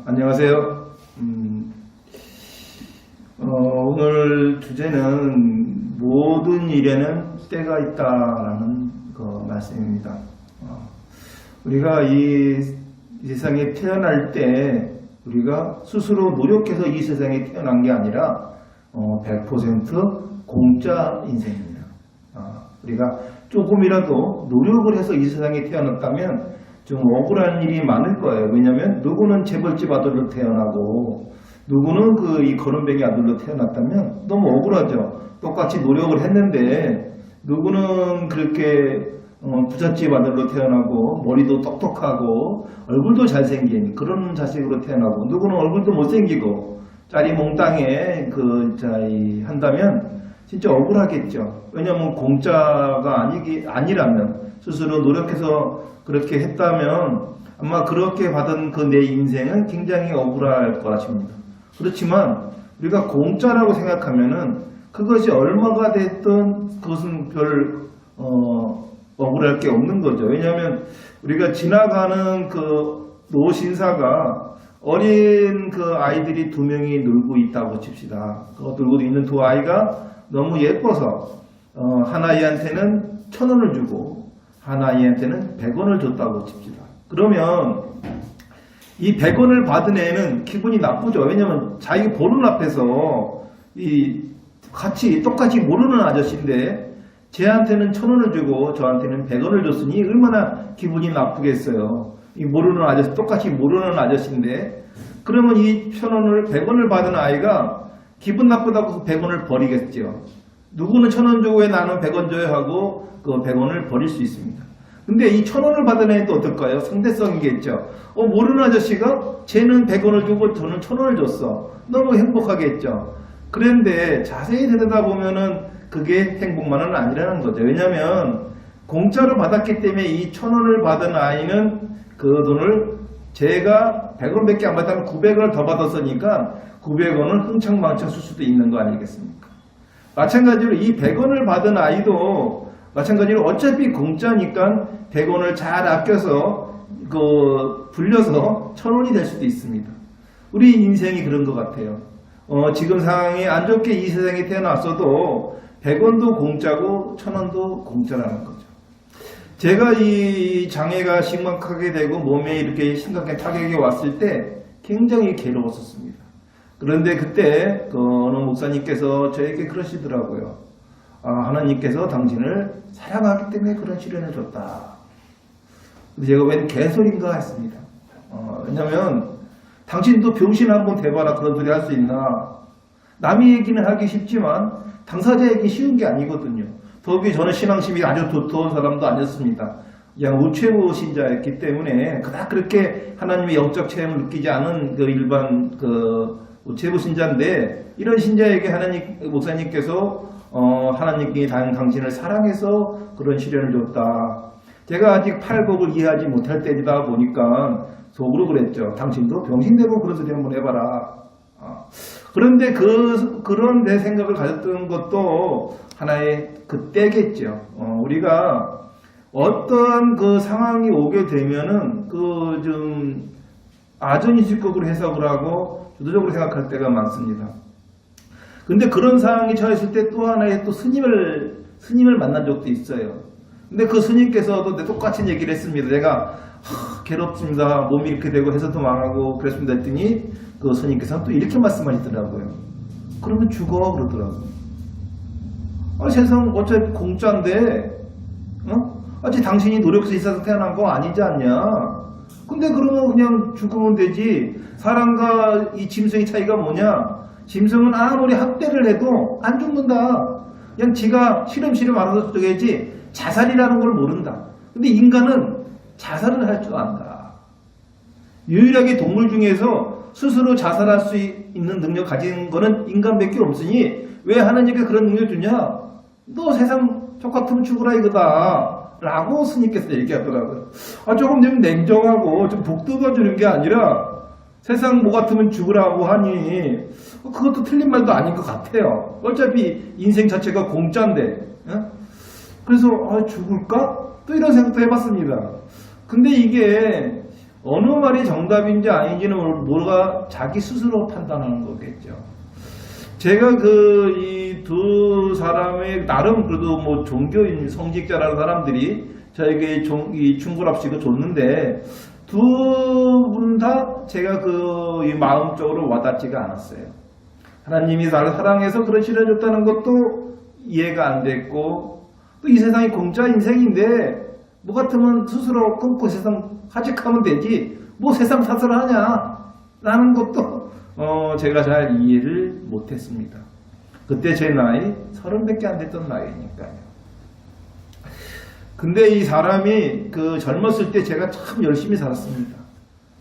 안녕하세요. 오늘 주제는 모든 일에는 때가 있다라는 말씀입니다. 우리가 이 세상에 태어날 때 우리가 스스로 노력해서 이 세상에 태어난 게 아니라 100% 공짜 인생입니다. 우리가 조금이라도 노력을 해서 이 세상에 태어났다면 좀 억울한 일이 많을 거예요. 왜냐하면 누구는 재벌집 아들로 태어나고 누구는 이 거름뱅이 아들로 태어났다면 너무 억울하죠. 똑같이 노력을 했는데 누구는 그렇게 부잣집 아들로 태어나고 머리도 똑똑하고 얼굴도 잘생긴 그런 자식으로 태어나고 누구는 얼굴도 못생기고 짜리 몽땅에 한다면 진짜 억울하겠죠. 왜냐하면 공짜가 아니라면 스스로 노력해서 그렇게 했다면 아마 그렇게 받은 내 인생은 굉장히 억울할 것입니다. 그렇지만 우리가 공짜라고 생각하면은 그것이 얼마가 됐든 그것은 별 억울할 게 없는 거죠. 왜냐하면 우리가 지나가는 노신사가 어린 아이들이 두 명이 놀고 있다고 칩시다. 놀고 있는 두 아이가 너무 예뻐서 한 아이한테는 1,000원을 주고 한 아이한테는 100원을 줬다고 칩시다. 그러면 이 100원을 받은 애는 기분이 나쁘죠. 왜냐하면 자기 보는 앞에서 똑같이 모르는 아저씨인데 쟤한테는 1,000원을 주고 저한테는 100원을 줬으니 얼마나 기분이 나쁘겠어요. 이 똑같이 모르는 아저씨인데 그러면 이 100원을 받은 아이가 기분 나쁘다고 100원을 버리겠죠. 누구는 1,000원 주고 왜 나는 100원 줘야 하고 그 100원을 버릴 수 있습니다. 근데 이 1,000원을 받은 애는 또 어떨까요? 상대성이겠죠. 모르는 아저씨가 쟤는 100원을 주고 저는 1,000원을 줬어. 너무 행복하겠죠. 그런데 자세히 들여다보면은 그게 행복만은 아니라는 거죠. 왜냐하면 공짜로 받았기 때문에 이 1,000원을 받은 아이는 그 돈을 제가 100원밖에 안 받았다면 900원을 더 받았으니까 900원은 흥청망청 쓸 수도 있는 거 아니겠습니까? 마찬가지로 이 100원을 받은 아이도 마찬가지로 어차피 공짜니까 100원을 잘 아껴서 불려서 1,000원이 될 수도 있습니다. 우리 인생이 그런 것 같아요. 지금 상황이 안 좋게 이 세상에 태어났어도 100원도 공짜고 1,000원도 공짜라는 거죠. 제가 이 장애가 심각하게 되고 몸에 이렇게 심각한 타격이 왔을 때 굉장히 괴로웠었습니다. 그런데 그때 어느 목사님께서 저에게 그러시더라고요. 하나님께서 당신을 사랑하기 때문에 그런 시련을 줬다. 제가 웬 개소리인가 했습니다. 왜냐면 당신도 병신 한번 대봐라 그런 소리 할 수 있나. 남의 얘기는 하기 쉽지만 당사자 얘기 쉬운 게 아니거든요. 더욱이 저는 신앙심이 아주 두터운 사람도 아니었습니다. 그냥 우체부 신자였기 때문에 그닥 그렇게 하나님의 영적 체험을 느끼지 않은 일반 우체부 신자인데 이런 신자에게 목사님께서 하나님께 당신을 사랑해서 그런 시련을 줬다. 제가 아직 팔복을 이해하지 못할 때이다 보니까 속으로 그랬죠. 당신도 병신되고 그런 소리 한번 해봐라. 그런데 그런 내 생각을 가졌던 것도 하나의 때겠죠. 우리가 어떤 상황이 오게 되면은 좀 아전인식적으로 해석을 하고 주도적으로 생각할 때가 많습니다. 근데 그런 상황이 처했을 때 또 하나의 스님을 만난 적도 있어요. 근데 그 스님께서도 똑같은 얘기를 했습니다. 제가 괴롭습니다. 몸이 이렇게 되고 해서도 망하고 그랬습니다 했더니 그 스님께서는 또 이렇게 말씀하시더라고요. 그러면 죽어 그러더라고요. 세상 어차피 공짜인데 아직 당신이 노력해서 이 세상 태어난 거 아니지 않냐. 근데 그러면 그냥 죽으면 되지. 사람과 이 짐승의 차이가 뭐냐. 짐승은 아무리 학대를 해도 안 죽는다. 그냥 지가 시름시름 알아서 죽어야지 자살이라는 걸 모른다. 근데 인간은 자살을 할 줄 안다. 유일하게 동물 중에서 스스로 자살할 수 있는 능력 가진 거는 인간밖에 없으니 왜 하나님께 그런 능력 주냐? 너 세상 똑같으면 죽으라 이거다. 라고 스님께서 얘기하더라고요. 조금 좀 냉정하고 좀 복돋아 주는 게 아니라 세상 뭐 같으면 죽으라고 하니 그것도 틀린 말도 아닌 것 같아요. 어차피 인생 자체가 공짜인데. 그래서 죽을까? 또 이런 생각도 해봤습니다. 근데 이게 어느 말이 정답인지 아닌지는 뭐가 자기 스스로 판단하는 거겠죠. 제가 이 두 사람의 나름 그래도 뭐 종교인 성직자라는 사람들이 저에게 이 충고랍식을 줬는데 두 분 다 제가 이 마음적으로 와닿지가 않았어요. 하나님이 나를 사랑해서 그러시려 줬다는 것도 이해가 안 됐고 또 이 세상이 공짜 인생인데 뭐 같으면 스스로 끊고 세상 하직하면 되지 뭐 세상 탓을 하냐 라는 것도 제가 잘 이해를 못했습니다. 그때 제 나이 30밖에 안 됐던 나이니까요. 근데 이 사람이 젊었을 때 제가 참 열심히 살았습니다.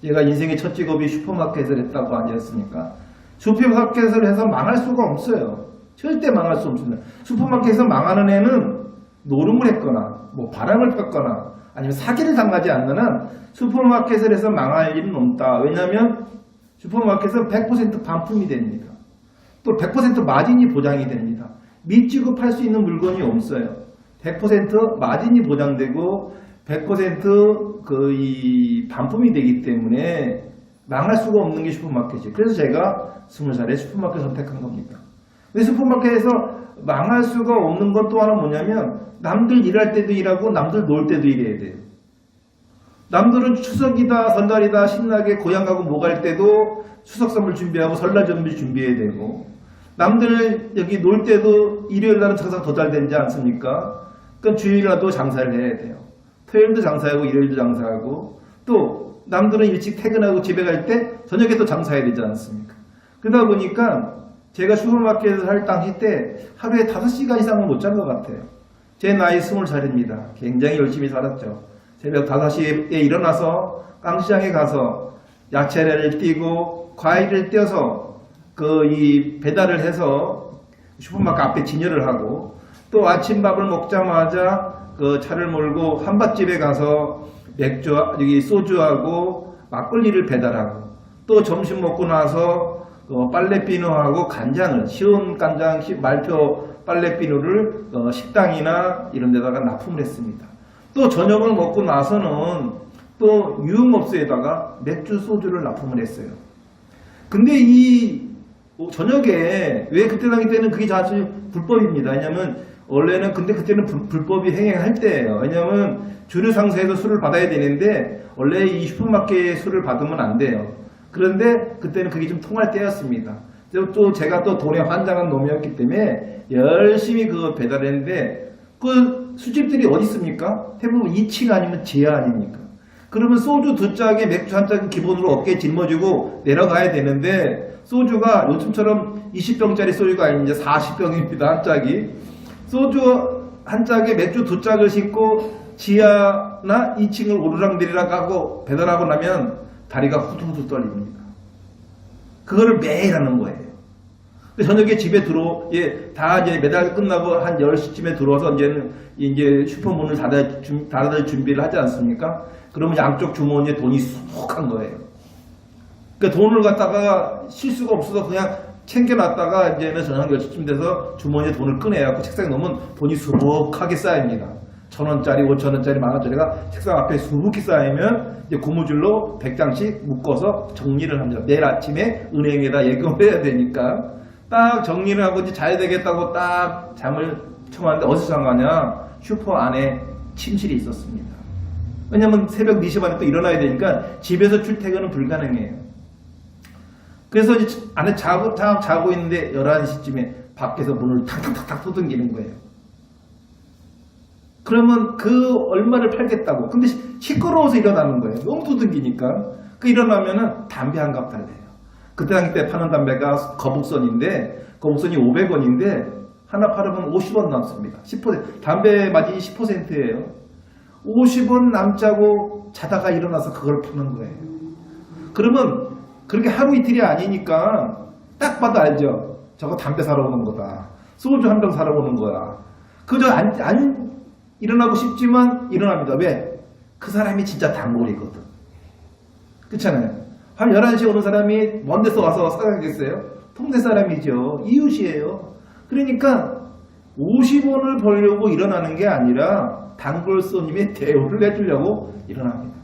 제가 인생의 첫 직업이 슈퍼마켓을 했다고 아니었습니까? 슈퍼마켓을 해서 망할 수가 없어요. 절대 망할 수 없습니다. 슈퍼마켓에서 망하는 애는 노름을 했거나 뭐 바람을 폈거나 아니면 사기를 당하지 않는 한 슈퍼마켓을 해서 망할 일은 없다. 왜냐하면 슈퍼마켓은 100% 반품이 됩니다. 또 100% 마진이 보장이 됩니다. 밑지급할 수 있는 물건이 없어요. 100% 마진이 보장되고 100% 이 반품이 되기 때문에 망할 수가 없는 게 슈퍼마켓이에요. 그래서 제가 20살에 슈퍼마켓 선택한 겁니다. 근데 슈퍼마켓에서 망할 수가 없는 건 또 하나 뭐냐면 남들 일할 때도 일하고 남들 놀 때도 일해야 돼요. 남들은 추석이다 설날이다 신나게 고향 가고 뭐 갈 때도 추석 선물 준비하고 설날 선물 준비해야 되고 남들 여기 놀 때도 일요일 날은 장사 더 잘 되지 않습니까? 그러니까 주일이라도 장사를 해야 돼요. 토요일도 장사하고 일요일도 장사하고 또 남들은 일찍 퇴근하고 집에 갈 때 저녁에 또 장사해야 되지 않습니까? 그러다 보니까 제가 슈퍼마켓을 할 당시 때 하루에 5시간 이상은 못 잔 것 같아요. 제 나이 20살입니다. 굉장히 열심히 살았죠. 새벽 5시에 일어나서 깡시장에 가서 야채를 띄고 과일을 띄어서 이 배달을 해서 슈퍼마켓 앞에 진열을 하고 또 아침밥을 먹자마자 차를 몰고 한밭집에 가서 소주하고 막걸리를 배달하고 또 점심 먹고 나서 빨래비누하고 간장을 시온 간장 말표 빨래비누를 식당이나 이런 데다가 납품을 했습니다. 또 저녁을 먹고 나서는 또 유흥업소에다가 맥주 소주를 납품을 했어요. 근데 이 저녁에 왜 그때 당시 때는 그게 사실 불법입니다. 왜냐면 원래는 근데 그때는 불법이 행행할 때예요. 왜냐면 주류 상사에서 술을 받아야 되는데 원래 이 슈퍼마켓 술을 받으면 안 돼요. 그런데 그때는 그게 좀 통할 때였습니다. 또 제가 또 돈에 환장한 놈이었기 때문에 열심히 그거 배달했는데 그 술집들이 어디 있습니까? 대부분 2층 아니면 지하 아닙니까? 그러면 소주 2짝에 맥주 1짝은 기본으로 어깨에 짊어지고 내려가야 되는데 소주가 요즘처럼 20병짜리 소주가 아니면 이제 40병입니다. 한 짝이. 소주 한 짝에 맥주 2짝을 싣고 지하나 2층을 오르락내리락 하고 배달하고 나면 다리가 후두후두 떨립니다. 그거를 매일 하는 거예요. 저녁에 집에 다 이제 매달 끝나고 한 10시쯤에 들어와서 이제 슈퍼문을 닫을 준비를 하지 않습니까? 그러면 양쪽 주머니에 돈이 쑥한 거예요. 그러니까 돈을 갖다가 쉴 수가 없어서 그냥 챙겨놨다가 이제는 저녁 10시쯤 돼서 주머니에 돈을 꺼내갖고 책상에 놓으면 돈이 수북하게 쌓입니다. 1,000원짜리, 5,000원짜리, 10,000원짜리가 책상 앞에 수북히 쌓이면 이제 고무줄로 100장씩 묶어서 정리를 합니다. 내일 아침에 은행에다 예금을 해야 되니까 딱 정리를 하고 이제 자야 되겠다고 딱 잠을 청하는데 어디서 잠가냐? 슈퍼 안에 침실이 있었습니다. 왜냐면 새벽 4시 반에 또 일어나야 되니까 집에서 출퇴근은 불가능해요. 그래서 이제 안에 자고 있는데 11시쯤에 밖에서 문을 탁탁탁탁 두들기는 거예요. 그러면 얼마를 팔겠다고. 근데 시끄러워서 일어나는 거예요. 너무 두들기니까. 일어나면은 담배 한 갑 달래요. 그때 당시 때 파는 담배가 거북선인데, 거북선이 500원인데, 하나 팔으면 50원 남습니다. 10%. 담배 마진이 10%예요. 50원 남자고 자다가 일어나서 그걸 파는 거예요. 그러면 그렇게 하루 이틀이 아니니까 딱 봐도 알죠. 저거 담배 사러 오는 거다. 소주 한 병 사러 오는 거야. 그저 안 일어나고 싶지만 일어납니다. 왜? 그 사람이 진짜 단골이거든. 그렇잖아요. 한 11시에 오는 사람이 먼 데서 와서 사가겠어요? 동네 사람이죠. 이웃이에요. 그러니까 50원을 벌려고 일어나는 게 아니라 단골 손님의 대우를 해주려고 일어납니다.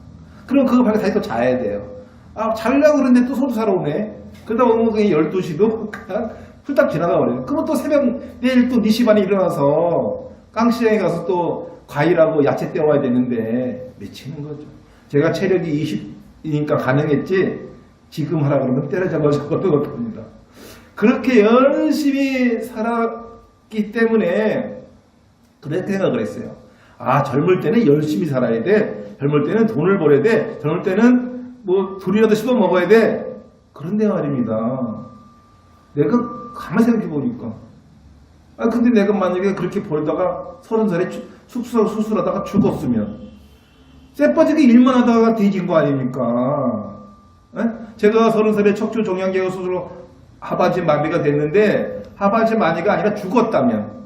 그럼 그거 말고 다시 또 자야 돼요. 아, 자려고 그러는데 또 소주 사러 오네. 그러다 보면 그게 12시도 그냥 훌딱 지나가 버려요. 그럼 또 새벽, 내일 또 4시 반에 일어나서 깡시장에 가서 또 과일하고 야채 떼어와야 되는데 미치는 거죠. 제가 체력이 20이니까 가능했지, 지금 하라 그러면 때려잡아줘도 못합니다. 그렇게 열심히 살았기 때문에 그렇게 생각을 했어요. 아, 젊을 때는 열심히 살아야 돼. 젊을 때는 돈을 벌어야 돼. 젊을 때는 뭐 둘이라도 씹어 먹어야 돼. 그런데 말입니다. 내가 가만히 생각해 보니까, 아, 근데 내가 만약에 그렇게 벌다가 30살에 수술하다가 죽었으면 쎄빠지게 일만 하다가 뒤진 거 아닙니까? 에? 제가 30살에 척추 종양계가 수술로 하반신 마비가 됐는데 하반신 마비가 아니라 죽었다면,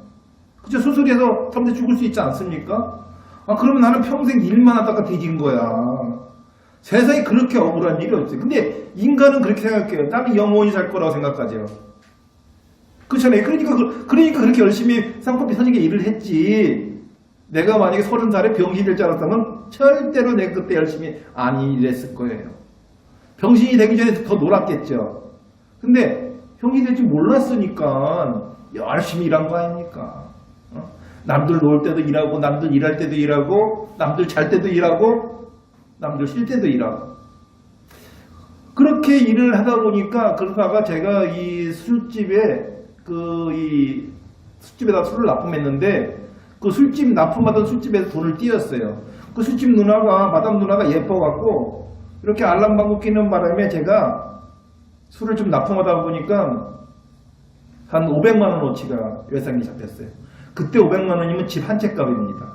그죠? 수술해서 잠시 죽을 수 있지 않습니까? 아, 그러면 나는 평생 일만 하다가 뒤진 거야. 세상에 그렇게 억울한 일이 없어요. 근데 인간은 그렇게 생각해요. 나는 영원히 살 거라고 생각하죠. 그렇잖아요. 그러니까 그렇게 열심히 쌍꺼풀 터지게 일을 했지. 내가 만약에 30살에 병신이 될 줄 알았다면 절대로 내가 그때 열심히 안 일했을 거예요. 병신이 되기 전에 더 놀았겠죠. 근데 병신이 될 줄 몰랐으니까 열심히 일한 거 아닙니까? 남들 놀 때도 일하고, 남들 일할 때도 일하고, 남들 잘 때도 일하고, 남들 쉴 때도 일하고. 그렇게 일을 하다 보니까, 그러다가 제가 이 술집에, 술집에다 술을 납품했는데, 그 술집 납품하던 술집에서 돈을 띄었어요. 그 술집 누나가, 마담 누나가 예뻐갖고, 이렇게 알람방구 끼는 바람에 제가 술을 좀 납품하다 보니까, 한 500만원어치가 외상이 잡혔어요. 그때 500만원이면 집 한 채 값입니다.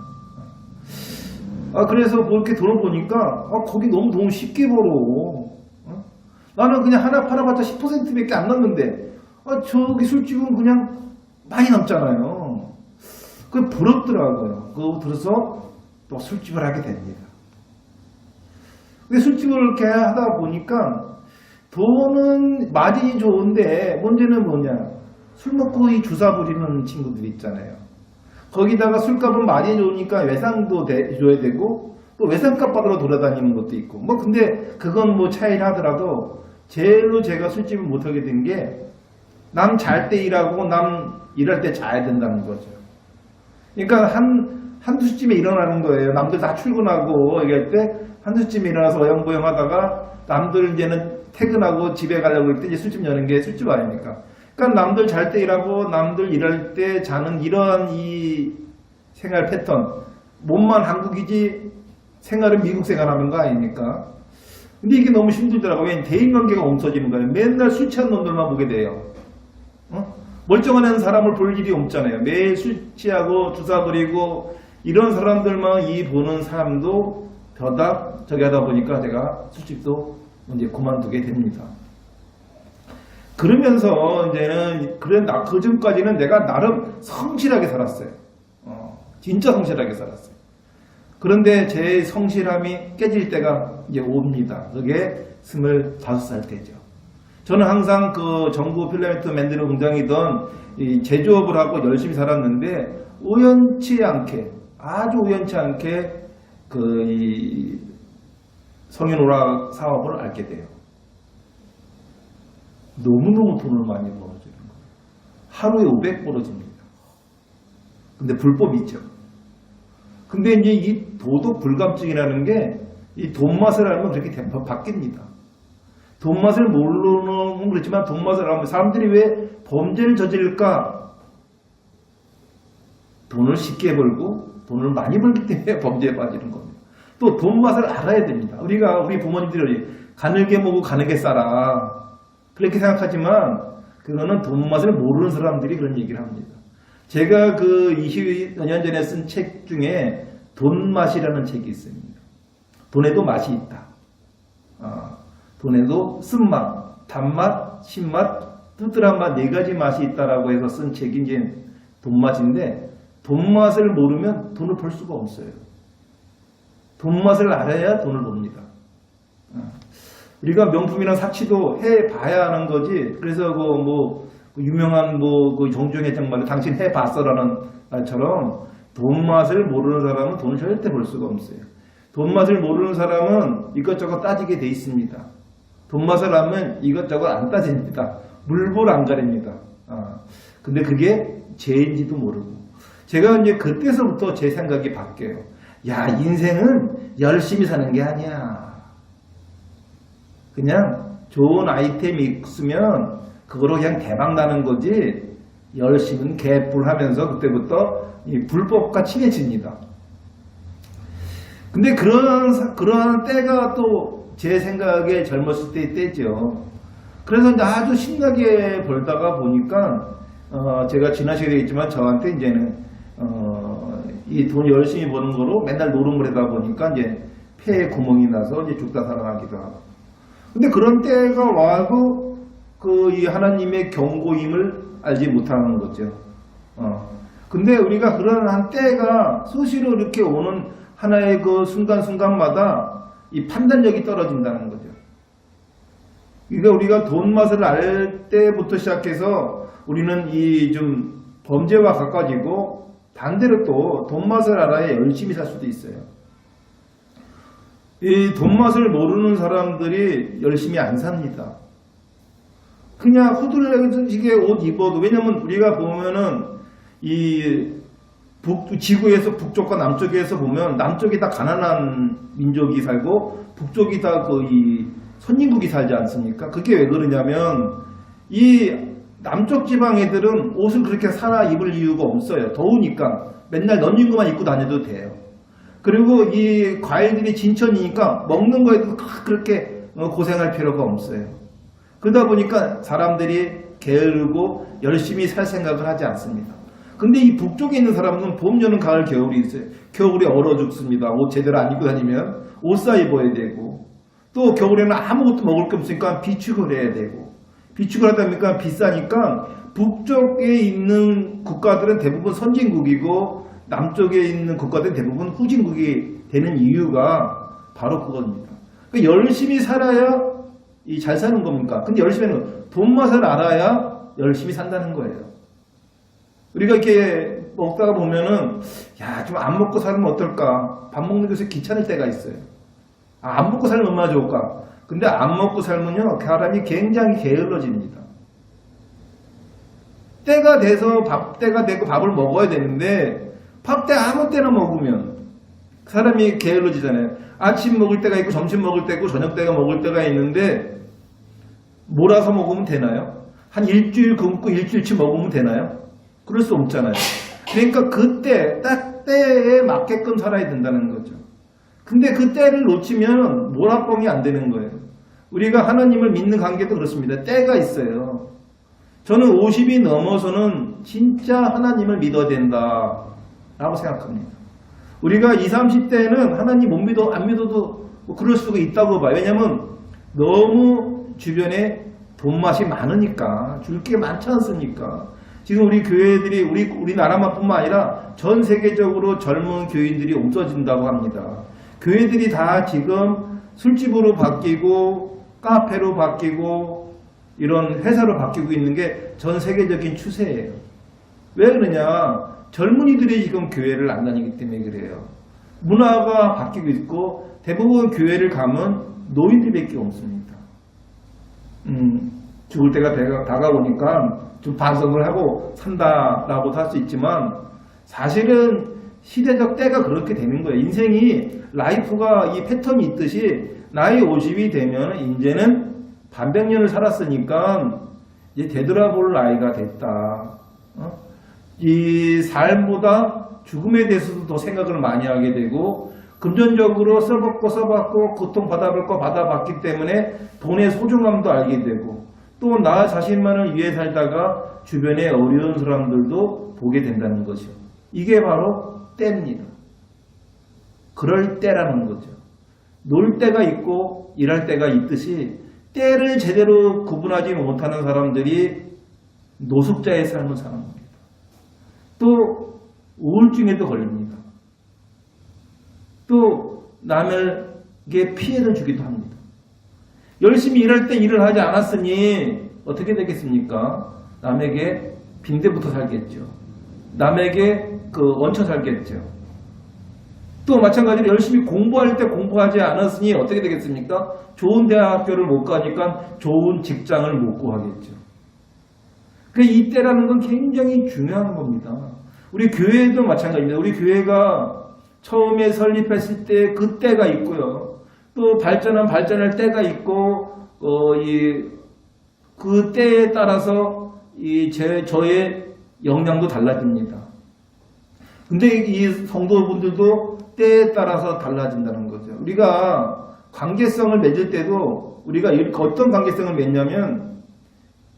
아, 그래서 뭐 이렇게 돈을 보니까, 아, 거기 너무 쉽게 벌어. 나는 그냥 하나 팔아봤자 10%밖에 안 남는데, 아, 저기 술집은 그냥 많이 남잖아요. 그게 부럽더라고요. 그거 들어서 또 술집을 하게 됩니다. 근데 술집을 이렇게 하다 보니까, 돈은 마진이 좋은데, 문제는 뭐냐. 술 먹고 이 주사 부리는 친구들 있잖아요. 거기다가 술값은 많이 좋으니까 외상도 줘야 되고, 또 외상값 받으러 돌아다니는 것도 있고. 뭐 근데 그건 뭐 차이를 하더라도 제일로 제가 술집을 못하게 된 게, 남 잘 때 일하고 남 일할 때 자야 된다는 거죠. 그러니까 한두 시쯤에 일어나는 거예요. 남들 다 출근하고 얘기할 때 한두 시쯤에 일어나서 어영부영 하다가 남들 이제는 퇴근하고 집에 가려고 할 때 이제 술집 여는 게 술집 아닙니까? 그러니까 남들 잘 때 일하고 남들 일할 때 자는 이러한 이 생활 패턴, 몸만 한국이지 생활은 미국 생활하는 거 아닙니까? 근데 이게 너무 힘들더라고요. 왜냐면 대인관계가 없어지는 거예요. 맨날 술 취한 놈들만 보게 돼요. 멀쩡한 사람을 볼 일이 없잖아요. 매일 술 취하고 주사 부리고 이런 사람들만 이 보는 사람도 더다 저기 하다 보니까 제가 술집도 이제 그만두게 됩니다. 그러면서 이제는 그 전까지는 내가 나름 성실하게 살았어요. 진짜 성실하게 살았어요. 그런데 제 성실함이 깨질 때가 이제 옵니다. 그게 25살 때죠. 저는 항상 그 전구 필라멘트 만드는 공장이던 이 제조업을 하고 열심히 살았는데, 우연치 않게, 아주 우연치 않게 이 성인오락 사업을 알게 돼요. 너무너무 돈을 많이 벌어주는 거예요. 하루에 500 벌어집니다. 근데 불법이죠. 근데 이제 이 도덕 불감증이라는 게 이 돈 맛을 알면 그렇게 바뀝니다. 돈 맛을 모르는 건 그렇지만 돈 맛을 알면 사람들이 왜 범죄를 저지를까? 돈을 쉽게 벌고 돈을 많이 벌기 때문에 범죄에 빠지는 겁니다. 또 돈 맛을 알아야 됩니다. 우리 부모님들이 가늘게 먹고 가늘게 싸라 그렇게 생각하지만, 그거는 돈 맛을 모르는 사람들이 그런 얘기를 합니다. 제가 그 20여 년 전에 쓴 책 중에 돈 맛이라는 책이 있습니다. 돈에도 맛이 있다. 돈에도 쓴맛, 단맛, 신맛, 뜨뜻한 맛 4가지 맛이 있다라고 해서 쓴 책이 이제 돈맛인데, 돈맛을 모르면 돈을 벌 수가 없어요. 돈맛을 알아야 돈을 법니다. 우리가 명품이나 사치도 해봐야 하는 거지. 그래서 유명한 그 정중회장 말로 당신 해봤어라는 말처럼 돈 맛을 모르는 사람은 돈을 절대 벌 수가 없어요. 돈 맛을 모르는 사람은 이것저것 따지게 돼 있습니다. 돈 맛을 알면 이것저것 안 따집니다. 물불 안 가립니다. 근데 그게 죄인지도 모르고. 제가 이제 그때서부터 제 생각이 바뀌어요. 야, 인생은 열심히 사는 게 아니야. 그냥 좋은 아이템이 있으면 그거로 그냥 대박 나는 거지. 열심은 개뿔 하면서 그때부터 이 불법과 친해집니다. 근데 그런 때가 또 제 생각에 젊었을 때의 때죠. 그래서 이제 아주 신나게 벌다가 보니까 제가 지난 시간에 있지만 저한테 이제는 이 돈 열심히 버는 거로 맨날 노름을 하다 보니까 이제 폐에 구멍이 나서 이제 죽다 살아나기도 하고. 근데 그런 때가 와도 이 하나님의 경고임을 알지 못하는 거죠. 근데 우리가 그런 한 때가 수시로 이렇게 오는 하나의 그 순간순간마다 이 판단력이 떨어진다는 거죠. 그러니까 우리가 돈 맛을 알 때부터 시작해서 우리는 이 좀 범죄와 가까워지고 반대로 또 돈 맛을 알아야 열심히 살 수도 있어요. 이 돈 맛을 모르는 사람들이 열심히 안 삽니다. 그냥 후들레게 옷 입어도, 왜냐면 우리가 보면은 이 지구에서 북쪽과 남쪽에서 보면 남쪽이 다 가난한 민족이 살고 북쪽이 다 거의 선진국이 살지 않습니까? 그게 왜 그러냐면 이 남쪽 지방 애들은 옷을 그렇게 사나 입을 이유가 없어요. 더우니까 맨날 넌진 것만 입고 다녀도 돼요. 그리고 이 과일들이 진천이니까 먹는 거에도 그렇게 고생할 필요가 없어요. 그러다 보니까 사람들이 게으르고 열심히 살 생각을 하지 않습니다. 근데 이 북쪽에 있는 사람은 봄, 여름, 가을, 겨울이 있어요. 겨울에 얼어 죽습니다. 옷 제대로 안 입고 다니면 옷 사 입어야 되고, 또 겨울에는 아무것도 먹을 게 없으니까 비축을 해야 되고, 비축을 하다 보니까 비싸니까 북쪽에 있는 국가들은 대부분 선진국이고 남쪽에 있는 국가들은 대부분 후진국이 되는 이유가 바로 그겁니다. 그러니까 열심히 살아야 잘 사는 겁니까? 근데 열심히 하는 돈 맛을 알아야 열심히 산다는 거예요. 우리가 이렇게 먹다가 보면은, 야, 좀 안 먹고 살면 어떨까? 밥 먹는 것에 귀찮을 때가 있어요. 안 먹고 살면 얼마나 좋을까? 근데 안 먹고 살면요, 사람이 굉장히 게을러집니다. 때가 돼서 때가 되고 밥을 먹어야 되는데, 밥 때 아무 때나 먹으면 사람이 게을러지잖아요. 아침 먹을 때가 있고, 점심 먹을 때고, 저녁 때가 먹을 때가 있는데, 몰아서 먹으면 되나요? 한 일주일 굶고 일주일치 먹으면 되나요? 그럴 수 없잖아요. 그러니까 그때 딱 때에 맞게끔 살아야 된다는 거죠. 근데 그 때를 놓치면 몰아뻥이 안 되는 거예요. 우리가 하나님을 믿는 관계도 그렇습니다. 때가 있어요. 저는 50이 넘어서는 진짜 하나님을 믿어야 된다 라고 생각합니다. 우리가 20, 30대는 하나님 못 믿어 안 믿어도 뭐 그럴 수가 있다고 봐요. 왜냐면 너무 주변에 돈맛이 많으니까, 줄 게 많지 않습니까? 지금 우리 교회들이 우리나라만 뿐만 아니라 전 세계적으로 젊은 교인들이 없어진다고 합니다. 교회들이 다 지금 술집으로 바뀌고 카페로 바뀌고 이런 회사로 바뀌고 있는 게 전 세계적인 추세예요. 왜 그러냐? 젊은이들이 지금 교회를 안 다니기 때문에 그래요. 문화가 바뀌고 있고 대부분 교회를 가면 노인들밖에 없습니다. 죽을 때가 다가오니까 좀 반성을 하고 산다라고도 할 수 있지만 사실은 시대적 때가 그렇게 되는 거예요. 인생이 라이프가 이 패턴이 있듯이 나이 50이 되면 이제는 반백년을 살았으니까 이제 되돌아볼 나이가 됐다. 이 삶보다 죽음에 대해서도 더 생각을 많이 하게 되고 금전적으로 써봤고 고통받아볼 거 받아봤기 때문에 돈의 소중함도 알게 되고 또 나 자신만을 위해 살다가 주변에 어려운 사람들도 보게 된다는 거죠. 이게 바로 때입니다. 그럴 때라는 거죠. 놀 때가 있고 일할 때가 있듯이 때를 제대로 구분하지 못하는 사람들이 노숙자의 삶을 사는 겁니다. 또 우울증에도 걸립니다. 또 남에게 피해를 주기도 합니다. 열심히 일할 때 일을 하지 않았으니 어떻게 되겠습니까? 남에게 빈대부터 살겠죠. 남에게 얹혀 살겠죠. 또 마찬가지로 열심히 공부할 때 공부하지 않았으니 어떻게 되겠습니까? 좋은 대학교를 못 가니까 좋은 직장을 못 구하겠죠. 이 때라는 건 굉장히 중요한 겁니다. 우리 교회도 마찬가지입니다. 우리 교회가 처음에 설립했을 때 그 때가 있고요. 또 발전할 때가 있고, 그 때에 따라서 저의 역량도 달라집니다. 근데 이 성도분들도 때에 따라서 달라진다는 거죠. 우리가 관계성을 맺을 때도 우리가 어떤 관계성을 맺냐면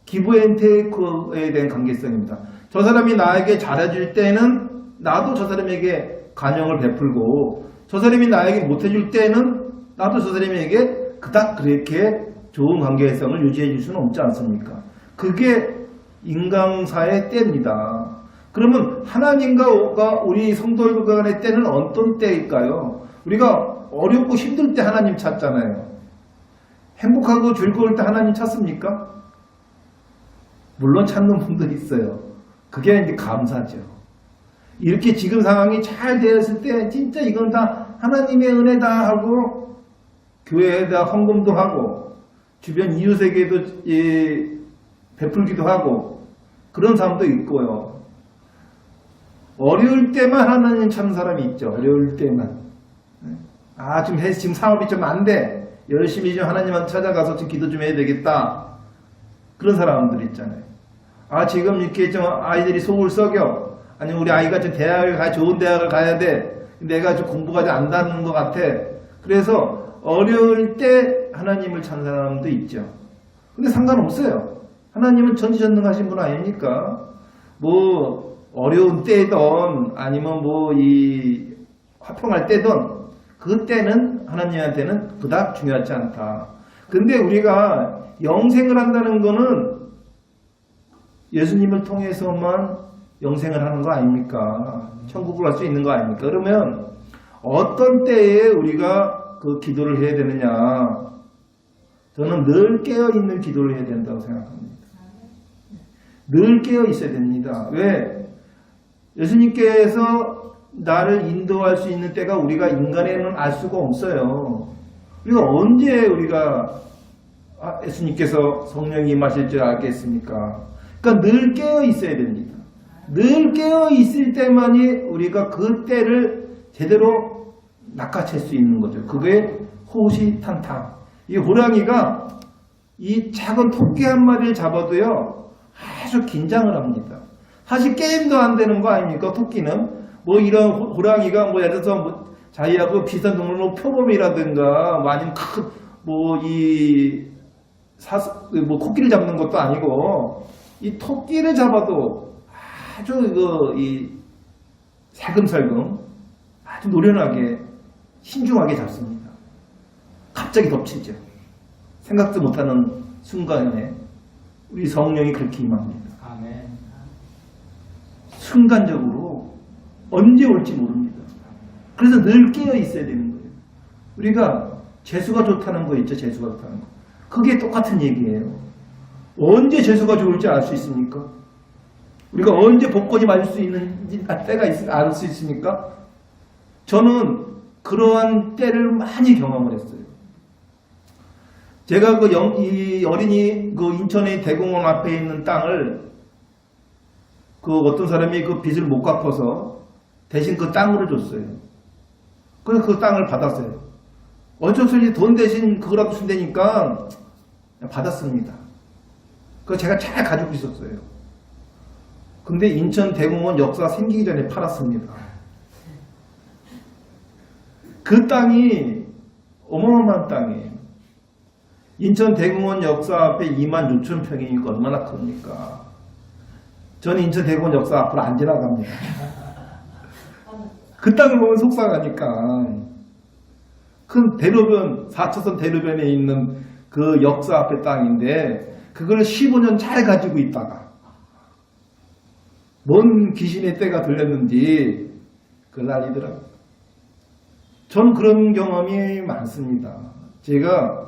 기브앤테이크에 대한 관계성입니다. 저 사람이 나에게 잘해줄 때는 나도 저 사람에게 관용을 베풀고, 저 사람이 나에게 못해줄 때는 나도 저 사람에게 그닥 그렇게 좋은 관계성을 유지해 줄 수는 없지 않습니까? 그게 인간사의 때입니다. 그러면 하나님과 우리 성도들 간의 때는 어떤 때일까요? 우리가 어렵고 힘들 때 하나님 찾잖아요. 행복하고 즐거울 때 하나님 찾습니까? 물론 찾는 분들이 있어요. 그게 이제 감사죠. 이렇게 지금 상황이 잘 되었을 때 진짜 이건 다 하나님의 은혜다 하고 교회에다 헌금도 하고 주변 이웃에게도 베풀기도 하고 그런 사람도 있고요. 어려울 때만 하나님 찾는 사람이 있죠. 어려울 때만. 지금 사업이 좀 안 돼. 열심히 좀 하나님한테 찾아가서 좀 기도 좀 해야 되겠다. 그런 사람들 있잖아요. 지금 이렇게 좀 아이들이 속을 썩여. 아니면 우리 아이가 좀 좋은 대학을 가야 돼. 내가 좀 공부가 안 되는 것 같아. 그래서 어려울 때 하나님을 찾는 사람도 있죠. 근데 상관없어요. 하나님은 전지전능하신 분 아닙니까? 어려운 때든 아니면 화평할 때든 그때는 하나님한테는 그닥 중요하지 않다. 근데 우리가 영생을 한다는 거는 예수님을 통해서만 영생을 하는 거 아닙니까? 천국을 갈 수 있는 거 아닙니까? 그러면 어떤 때에 우리가 그 기도를 해야 되느냐? 저는 늘 깨어있는 기도를 해야 된다고 생각합니다. 늘 깨어 있어야 됩니다. 왜? 예수님께서 나를 인도할 수 있는 때가 우리가 인간에는 알 수가 없어요. 우리가 언제 예수님께서 성령이 임하실 줄 알겠습니까? 그러니까 늘 깨어 있어야 됩니다. 늘 깨어 있을 때만이 우리가 그 때를 제대로 낚아챌 수 있는 거죠. 그게 호시탄탕. 이 호랑이가 이 작은 토끼 한 마리를 잡아도요, 아주 긴장을 합니다. 사실 게임도 안 되는 거 아닙니까? 토끼는 이런 호랑이가 예를 들어서 자기하고 비슷한 동물 표범이라든가 아니면 코끼리를 잡는 것도 아니고 이 토끼를 잡아도 아주 살금살금 아주 노련하게 신중하게 잡습니다. 갑자기 덮치죠. 생각도 못하는 순간에 우리 성령이 그렇게 임합니다. 아멘. 순간적으로 언제 올지 모릅니다. 그래서 늘 깨어 있어야 되는 거예요. 우리가 재수가 좋다는 거 있죠. 재수가 좋다는 거. 그게 똑같은 얘기예요. 언제 재수가 좋을지 알 수 있습니까? 우리가 언제 복권이 맞을 수 있는 때가 알 수 있습니까? 저는 그러한 때를 많이 경험을 했어요. 제가 이 어린이 인천의 대공원 앞에 있는 땅을 어떤 사람이 그 빚을 못 갚아서 대신 그 땅으로 줬어요. 그래서 그 땅을 받았어요. 어쩔 수 없이 돈 대신 그거라도 준다니까 받았습니다. 그거 제가 잘 가지고 있었어요. 근데 인천 대공원 역사가 생기기 전에 팔았습니다. 그 땅이 어마어마한 땅이에요. 인천 대공원 역사 앞에 26,000평이니까 얼마나 큽니까? 저는 인천 대공원 역사 앞으로 안 지나갑니다. 그 땅을 보면 속상하니까. 큰 대로변, 4차선 대로변에 있는 그 역사 앞에 땅인데 그걸 15년 잘 가지고 있다가 뭔 귀신의 때가 들렸는지 그 난리더라고요. 전 그런 경험이 많습니다. 제가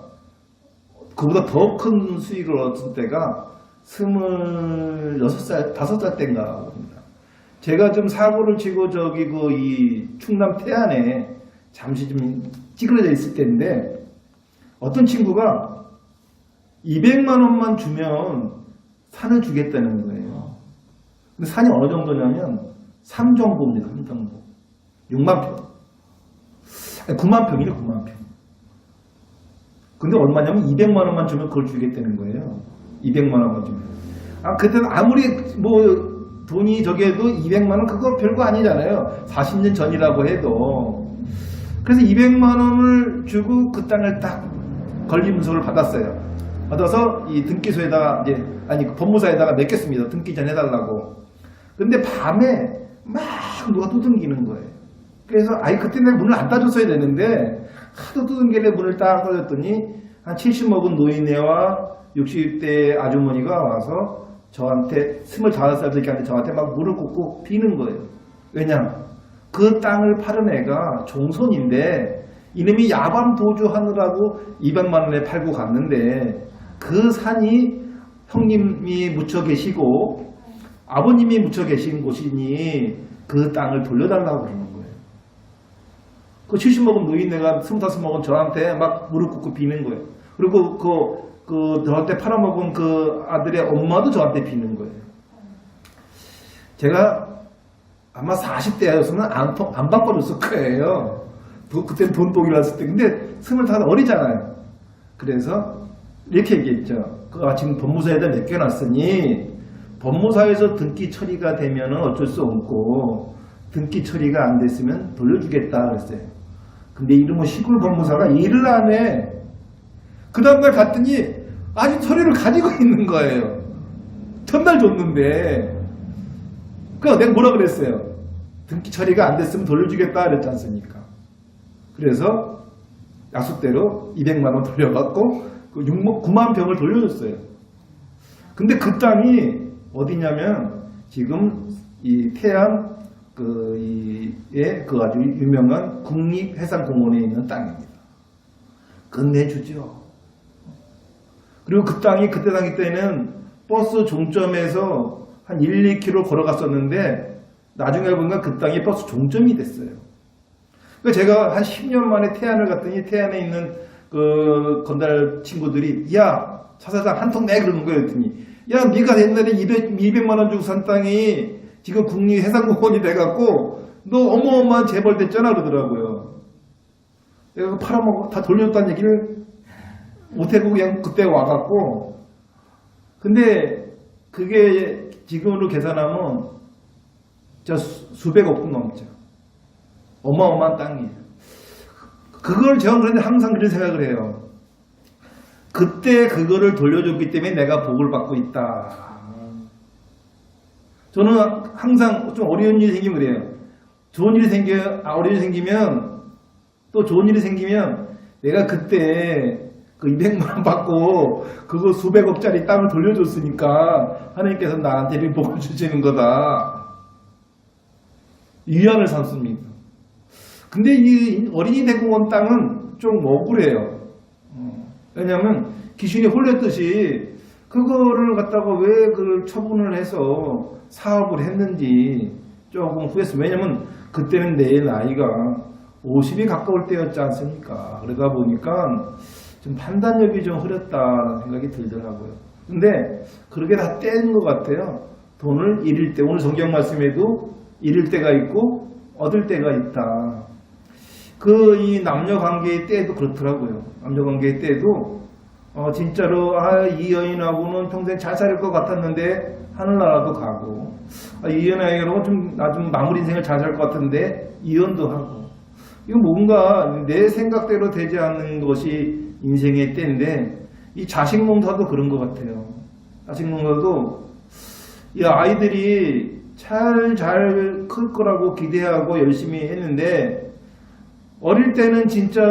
그보다 더 큰 수익을 얻은 때가 26살, 5살 때인가 봅니다. 제가 좀 사고를 치고 저기 이 충남 태안에 잠시 좀 찌그러져 있을 때인데 어떤 친구가 200만 원만 주면 산을 주겠다는 거예요. 근데 산이 어느 정도냐면 삼정보입니다. 삼정보. 6만 평. 아니, 9만 평이네 9만 평. 근데 얼마냐면 200만 원만 주면 그걸 주겠다는 거예요. 200만 원만 주면. 그때는 아무리 돈이 저기해도 200만 원 그거 별거 아니잖아요. 40년 전이라고 해도. 그래서 200만 원을 주고 그 땅을 딱 권리문서를 받았어요. 받아서 이 등기소에다가 법무사에다가 맡겼습니다. 등기 전 해달라고. 근데 밤에 막 누가 두들기는 거예요. 그래서 그때 내가 문을 안 따줬어야 되는데 하도 두들기길래 문을 딱 따줬더니 한 70 먹은 노인네와 60대 아주머니가 와서 저한테 25살 새끼한테 저한테 막 무릎 꿇고 비는 거예요. 왜냐? 그 땅을 파는 애가 종손인데 이놈이 야밤 도주하느라고 200만 원에 팔고 갔는데 그 산이 형님이 묻혀 계시고 아버님이 묻혀 계신 곳이니 그 땅을 돌려달라고 그러는 거예요. 그 70 먹은 노인네가 25 먹은 저한테 막 무릎 꿇고 비는 거예요. 그리고 저한테 팔아먹은 그 아들의 엄마도 저한테 비는 거예요. 제가 아마 40대였으면 안 바꿔줬을 거예요. 그때는 돈독이 났을 때. 근데 25 어리잖아요. 그래서 이렇게 얘기했죠. 지금 법무사에다 맡겨놨으니 법무사에서 등기 처리가 되면 어쩔 수 없고 등기 처리가 안 됐으면 돌려주겠다 그랬어요. 근데 이름은 시골 법무사가 일을 안 해. 그 다음날 갔더니 아직 서류를 가지고 있는 거예요. 전날 줬는데. 그래서 내가 뭐라 그랬어요? 등기 처리가 안 됐으면 돌려주겠다 그랬지 않습니까? 그래서 약속대로 200만 원 돌려받고 9만 평을 돌려줬어요. 근데 그 땅이 어디냐면 지금 이 태안 그 아주 유명한 국립해상공원에 있는 땅입니다. 끝내주죠. 그리고 그 땅이 그때 당시 때는 버스 종점에서 한 1, 2km 걸어갔었는데 나중에 보니까 그 땅이 버스 종점이 됐어요. 그러니까 제가 한 10년 만에 태안을 갔더니 태안에 있는 그 건달 친구들이 야 차사장 한 통 내 그러는 거예요. 그랬더니 야 네가 옛날에 200만 원 주고 산 땅이 지금 국립해상공원이 돼갖고 너 어마어마한 재벌 됐잖아 그러더라고요. 내가 팔아먹어 다 돌려줬다는 얘기를 못해고 그냥 그때 와갖고 근데 그게 지금으로 계산하면 진짜 수백억 돈 넘죠. 어마어마한 땅이에요. 그걸 제가 그런데 항상 그런 생각을 해요. 그때 그거를 돌려줬기 때문에 내가 복을 받고 있다. 저는 항상 좀 어려운 일이 생기면 그래요. 좋은 일이 생기면 또 좋은 일이 생기면 내가 그때 그 200만 원 받고 그거 수백억짜리 땅을 돌려줬으니까 하나님께서 나한테 복을 주시는 거다. 위안을 삼습니다. 근데 이 어린이 대공원 땅은 좀 억울해요. 왜냐하면 귀신이 홀렸듯이 그거를 갖다가 왜 그걸 처분을 해서 사업을 했는지 조금 후회했어요. 왜냐하면 그때는 내 나이가 50이 가까울 때였지 않습니까? 그러다 보니까 좀 판단력이 좀 흐렸다는 생각이 들더라고요. 근데 그렇게 다 뗀 것 같아요. 돈을 잃을 때, 오늘 성경 말씀에도 잃을 때가 있고 얻을 때가 있다. 이 남녀 관계의 때도 그렇더라고요. 남녀 관계의 때도 진짜로 이 여인하고는 평생 잘 살 것 같았는데 하늘나라도 가고 이 여인하고는 나 좀 마무리 인생을 잘 살 것 같은데 이혼도 하고 이거 뭔가 내 생각대로 되지 않는 것이 인생의 때인데 이 자식 농사도 그런 것 같아요. 자식 농사도 이 아이들이 잘 클 거라고 기대하고 열심히 했는데 어릴 때는 진짜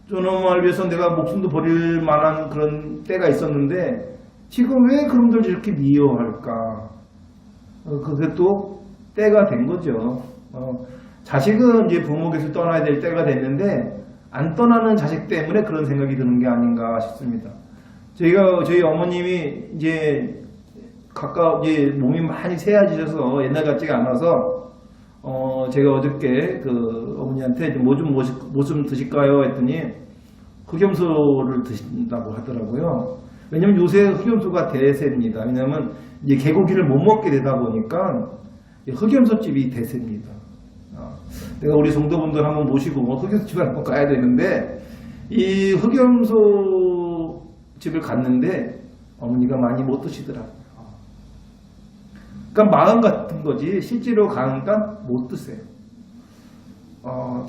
저놈을 위해서 내가 목숨도 버릴 만한 그런 때가 있었는데 지금 왜 그놈들 이렇게 미워할까? 그게 또 때가 된 거죠. 자식은 이제 부모 곁을 떠나야 될 때가 됐는데 안 떠나는 자식 때문에 그런 생각이 드는 게 아닌가 싶습니다. 저희 어머님이 이제 이제 몸이 많이 새해지셔서 옛날 같지가 않아서 제가 어저께 그 어머니한테 뭐 좀 드실까요? 했더니 흑염소를 드신다고 하더라고요. 왜냐면 요새 흑염소가 대세입니다. 왜냐면 이제 개고기를 못 먹게 되다 보니까 흑염소집이 대세입니다. 내가 우리 성도분들 한번 모시고 흑염소집을 한번 가야 되는데 이 흑염소 집을 갔는데 어머니가 많이 못 드시더라고요. 그러니까 마음 같은 거지 실제로 가니까 못 드세요.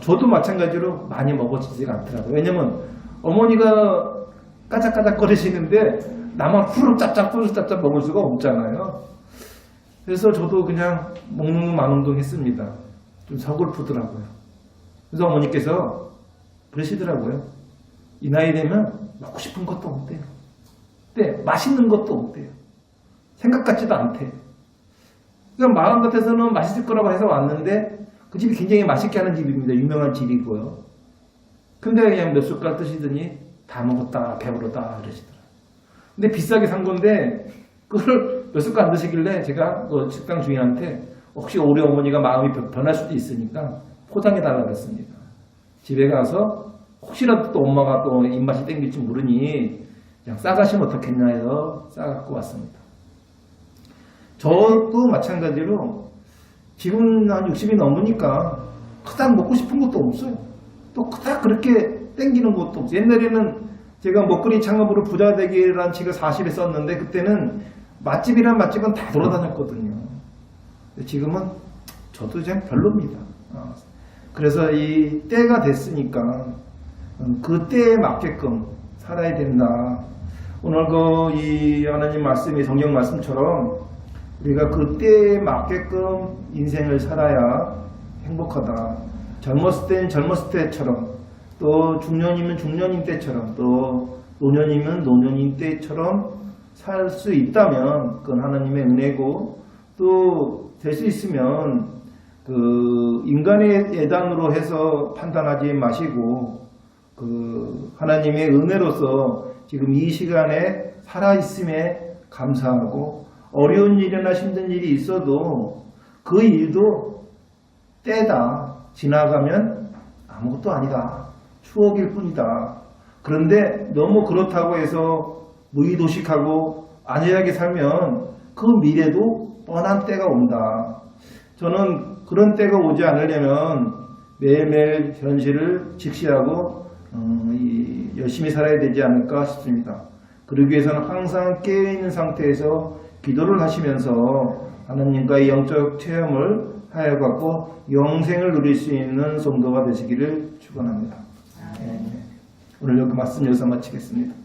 저도 마찬가지로 많이 먹어지지가 않더라고요. 왜냐면 어머니가 까작까작 거리시는데 나만 후루룩 짭짭 먹을 수가 없잖아요. 그래서 저도 그냥 먹는 거 만운동 했습니다. 좀 서글프더라고요. 그래서 어머니께서 그러시더라고요. 이 나이 되면 먹고 싶은 것도 없대요. 네, 맛있는 것도 없대요. 생각 같지도 않대요. 그러니까 마음 같아서는 맛있을 거라고 해서 왔는데 그 집이 굉장히 맛있게 하는 집입니다. 유명한 집이고요. 근데 그냥 몇 숟갈 드시더니 다 먹었다 배부르다 그러시더라고요. 근데 비싸게 산 건데 그걸 몇 숟갈 안 드시길래 제가 그 식당 주인한테 혹시 우리 어머니가 마음이 변할 수도 있으니까 포장해 달라고 했습니다. 집에 가서 혹시라도 또 엄마가 또 입맛이 땡길지 모르니 그냥 싸가시면 어떻겠냐 해서 싸갖고 왔습니다. 저도 마찬가지로 지금 한 60이 넘으니까 그닥 먹고 싶은 것도 없어요. 또 그닥 그렇게 땡기는 것도 없어요. 옛날에는 제가 먹거리 창업으로 부자 되기라는 책을 40에 썼는데 그때는 맛집이란 맛집은 다 돌아다녔거든요. 지금은 저도 그냥 별로입니다. 그래서 이 때가 됐으니까 그 때에 맞게끔 살아야 된다. 오늘 이 하나님 말씀이 성경 말씀처럼 우리가 그 때에 맞게끔 인생을 살아야 행복하다. 젊었을 땐 젊었을 때처럼 또 중년이면 중년인 때처럼 또 노년이면 노년인 때처럼 살 수 있다면 그건 하나님의 은혜고 또 될 수 있으면 그 인간의 예단으로 해서 판단하지 마시고 그 하나님의 은혜로서 지금 이 시간에 살아있음에 감사하고 어려운 일이나 힘든 일이 있어도 그 일도 때다. 지나가면 아무것도 아니다. 추억일 뿐이다. 그런데 너무 그렇다고 해서 무의도식하고 안일하게 살면 그 미래도 뻔한 때가 온다. 저는 그런 때가 오지 않으려면 매일매일 현실을 직시하고 열심히 살아야 되지 않을까 싶습니다. 그러기 위해서는 항상 깨어있는 상태에서 기도를 하시면서 하나님과의 영적 체험을 하여갖고 영생을 누릴 수 있는 성도가 되시기를 축원합니다. 오늘 여기 말씀 여기서 마치겠습니다.